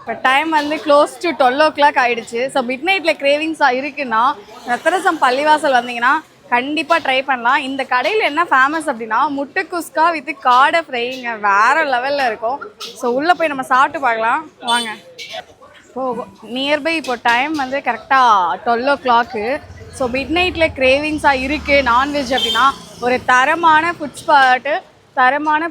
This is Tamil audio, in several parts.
இப்போ டைம் வந்து க்ளோஸ் டு 12 o'clock ஆகிடுச்சு. ஸோ மிட் நைட்டில் கிரேவிங்ஸாக இருக்குன்னா ரத்தரசம் பள்ளிவாசல் வந்தீங்கன்னா கண்டிப்பாக ட்ரை பண்ணலாம். இந்த கடையில் என்ன ஃபேமஸ் அப்படின்னா முட்டை குஸ்கா வித் காடை ஃப்ரைங்க வேறு லெவலில் இருக்கும். ஸோ உள்ளே போய் நம்ம சாப்பிட்டு பார்க்கலாம் வாங்க. இப்போது நியர்பை இப்போ டைம் வந்து கரெக்டாக 12 o'clock. ஸோ மிட் நைட்டில் கிரேவிங்ஸாக இருக்குது நான்வெஜ் அப்படின்னா ஒரு தரமான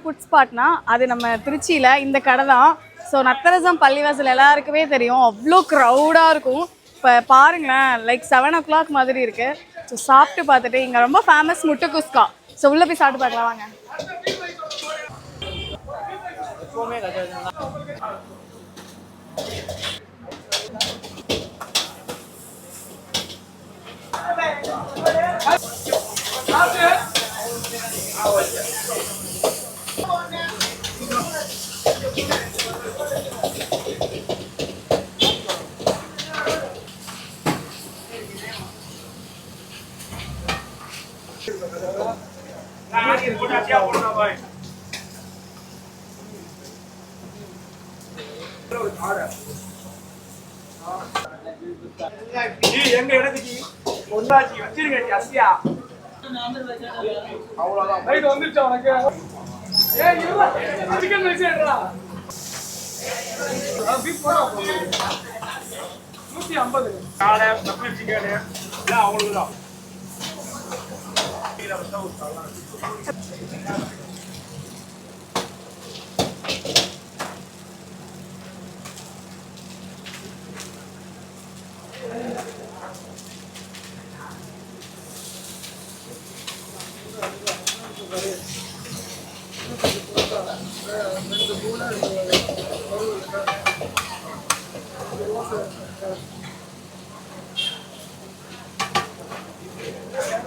ஃபுட் ஸ்பாட்னா அது நம்ம திருச்சியில் இந்த கடை தான். ஸோ நத்தரசம் பள்ளிவாசல் எல்லாருக்குமே தெரியும், அவ்வளோ க்ரௌடாக இருக்கும். இப்போ பாருங்களேன், லைக் 7 o'clock மாதிரி இருக்குது. ஸோ சாப்பிட்டு பார்த்துட்டு இங்கே ரொம்ப ஃபேமஸ் முட்டை குஸ்கா. ஸோ உள்ளே போய் சாப்பிட்டு பார்க்கலாம் வாங்க. எங்க இடத்துக்கு ஒன்னாச்சி வச்சிருங்க அசியா அவ்வளவுதான் ரைட் வந்துருச்சு உனக்கு. ஏய் இருடா சிக்கன் ரைஸ்டா பீஃப் போடா 150 காடை பெப்பர் சிக்கன் எல்லாம் அவ்வளவுதான்.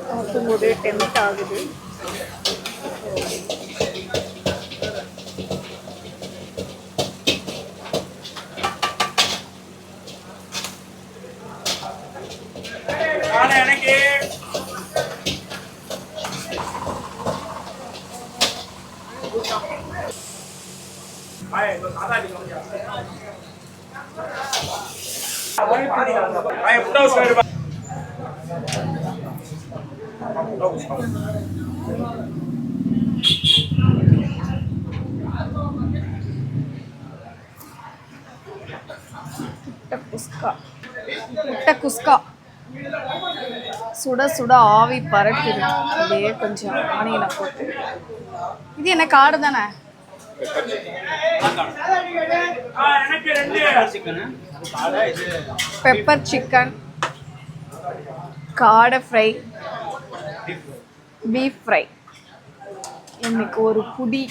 பார்க்கும்போது டெம்ப்ட் ஆகுது. எனக்கு முட்டை குஸ்கா சுட சுட ஆவி பறக்குது. அப்படியே கொஞ்சம் ஆனியனை போட்டு. இது என்ன காடு தானே? பெப்பர் சிக்கன், காடை ஃப்ரை, பீஃப் ஃப்ரை, இன்னைக்கு ஒரு புடி.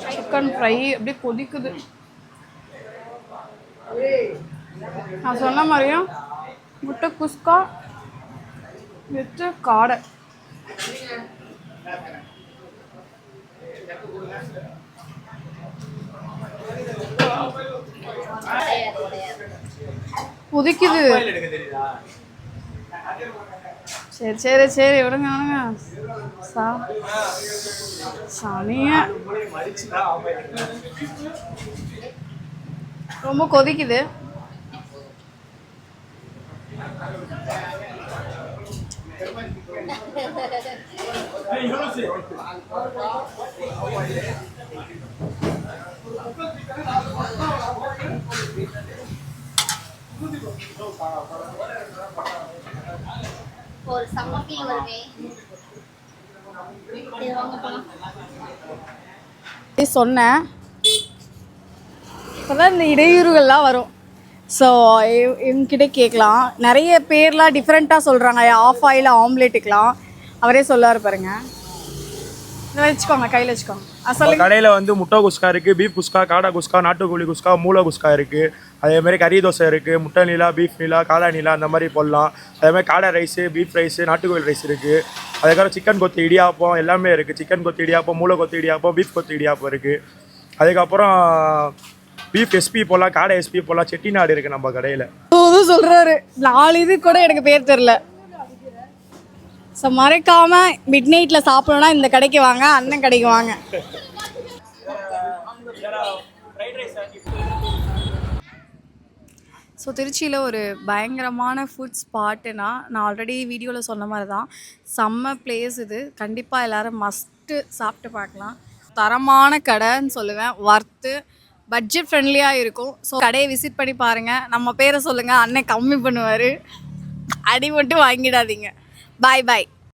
சிக்கன் ஃப்ரை அப்படியே கொதிக்குது. நான் சொன்ன மாதிரியும் முட்டை குஸ்கா வித்து காடை. கொதிக்குது. சரி சரி சரி விடுங்க விடுங்க. சனிய ரொம்ப கொதிக்குது. ஒரு சம்மப்பி வருமே சொன்னேன். இப்போதான் இந்த இடையூறுகள்லாம் வரும். ஸோ இவங்ககிட்ட கேட்கலாம். நிறைய பேர்லாம் டிஃப்ரெண்ட்டாக சொல்கிறாங்க. ஆஃப் ஆயில் ஆம்லேட்டுக்கெலாம் அவரே சொல்லார் பாருங்க. இதை வச்சுக்கோங்க, கையில் வச்சுக்கோங்க. கடையில் வந்து முட்டை குஸ்கா இருக்குது, பீஃப் குஸ்கா, காடை குஸ்கா, நாட்டுக்கோழி குஸ்கா, மூளை குஸ்கா இருக்குது. அதேமாதிரி கறி தோசை இருக்குது, முட்டை நீலா, பீஃப் நீலா, காடை நீலா அந்த மாதிரி போடலாம். அதேமாதிரி காடை ரைஸு, பீஃப் ரைஸு, நாட்டுக்கோழி ரைஸ் இருக்குது. அதுக்கப்புறம் சிக்கன் கொத்து இடியாப்பம் எல்லாமே இருக்குது. சிக்கன் கொத்து இடியாப்பம், மூளை கொத்து இடியாப்பம், பீஃப் கொத்து இடியாப்பம் இருக்குது. அதுக்கப்புறம் பீஃப் எஸ்பி போடலாம், காடை எஸ்பி போடலாம், செட்டிநாடு இருக்குது நம்ம கடையில். போதும் சொல்கிறாரு, 4 இது கூட எனக்கு பேர் தெரில. ஸோ மறக்காமல் மிட் நைட்டில் சாப்பிடணுன்னா இந்த கடைக்கு வாங்க, அண்ணன் கடைக்கு வாங்க. ஸோ திருச்சியில் ஒரு பயங்கரமான ஃபுட் ஸ்பாட்டுனா நான் ஆல்ரெடி வீடியோவில் சொன்ன மாதிரி தான், செம்ம பிளேஸ் இது. கண்டிப்பாக எல்லோரும் மஸ்ட்டு சாப்பிட்டு பார்க்கலாம். தரமான கடைன்னு சொல்லுவேன், ஒர்த்து, பட்ஜெட் ஃப்ரெண்ட்லியாக இருக்கும். ஸோ கடையை விசிட் பண்ணி பாருங்கள். நம்ம பேரை சொல்லுங்கள், அண்ணன் கம்மி பண்ணுவார். அடி மட்டும் வாங்கிடாதீங்க. பாய் பாய்.